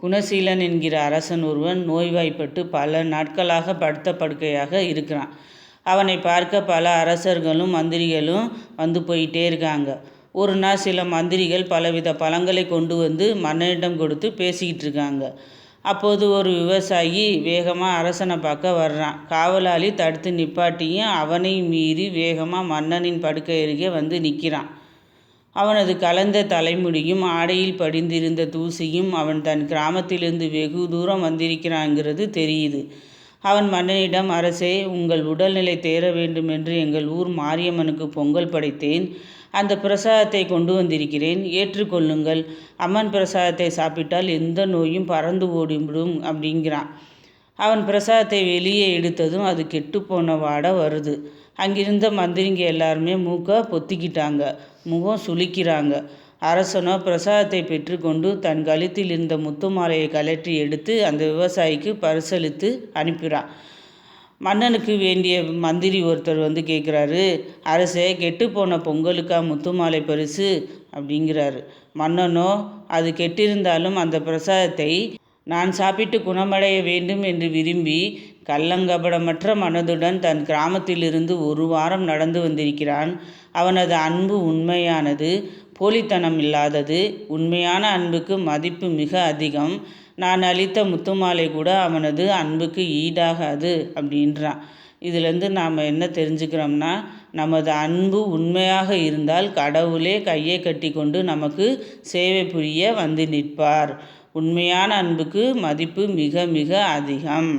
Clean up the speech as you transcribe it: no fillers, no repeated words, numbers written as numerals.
குணசீலன் என்கிற அரசன் ஒருவன் நோய்வாய்ப்பட்டு பல நாட்களாக படுத்த படுக்கையாக இருக்கிறான். அவனை பார்க்க பல அரசர்களும் மந்திரிகளும் வந்து போயிட்டே இருக்காங்க. ஒரு நாள் சில மந்திரிகள் பலவித பழங்களை கொண்டு வந்து மன்னனிடம் கொடுத்து பேசிக்கிட்டு இருக்காங்க. அப்போது ஒரு விவசாயி வேகமாக அரசனை பார்க்க வர்றான். காவலாளி தடுத்து நிப்பாட்டியும் அவனை மீறி வேகமாக மன்னனின் படுக்கை அருகே வந்து நிற்கிறான். அவனது கலந்த தலைமுடியும் ஆடையில் படிந்திருந்த தூசியும் அவன் தன் கிராமத்திலிருந்து வெகு தூரம் வந்திருக்கிறாங்கிறது தெரியுது. அவன் மன்னனிடம், அரசே, உங்கள் உடல்நிலை தேர வேண்டும் என்று எங்கள் ஊர் மாரியம்மனுக்கு பொங்கல் படைத்தேன். அந்த பிரசாதத்தை கொண்டு வந்திருக்கிறேன், ஏற்றுக்கொள்ளுங்கள். அம்மன் பிரசாதத்தை சாப்பிட்டால் எந்த நோயும் பறந்து ஓடிவிடும் அப்படிங்கிறான். அவன் பிரசாதத்தை வெளியே எடுத்ததும் அது கெட்டுப்போன வாடை வருது. அங்கிருந்த மந்திரிங்க எல்லாருமே மூக்கை பொத்திக்கிட்டாங்க, முகம் சுளிக்கிறாங்க. அரசனோ பிரசாதத்தை பெற்றுக்கொண்டு தன் கழுத்தில் இருந்த முத்து மாலையை கழற்றி எடுத்து அந்த விவசாயிக்கு பரிசளித்து அனுப்பிறான். மன்னனுக்கு வேண்டிய மந்திரி ஒருத்தர் வந்து கேட்குறாரு, அரசே, கெட்டுப்போன பொங்கலுக்கா முத்து மாலை பரிசு அப்படிங்கிறாரு. மன்னனோ, அது கெட்டிருந்தாலும் அந்த பிரசாதத்தை நான் சாப்பிட்டு குணமடைய வேண்டும் என்று விரும்பி கள்ளங்கபடமற்ற மனதுடன் தன் கிராமத்திலிருந்து 1 வாரம் நடந்து வந்திருக்கிறான். அவனது அன்பு உண்மையானது, போலித்தனம் இல்லாதது. உண்மையான அன்புக்கு மதிப்பு மிக அதிகம். நான் அளித்த முத்துமாலை கூட அவனது அன்புக்கு ஈடாகாது அப்படின்றான். இதிலேருந்து நாம் என்ன தெரிஞ்சுக்கிறோம்னா, நமது அன்பு உண்மையாக இருந்தால் கடவுளே கையை கட்டி கொண்டு நமக்கு சேவை புரிய வந்து நிற்பார். உண்மையான அன்புக்கு மதிப்பு மிக மிக அதிகம்.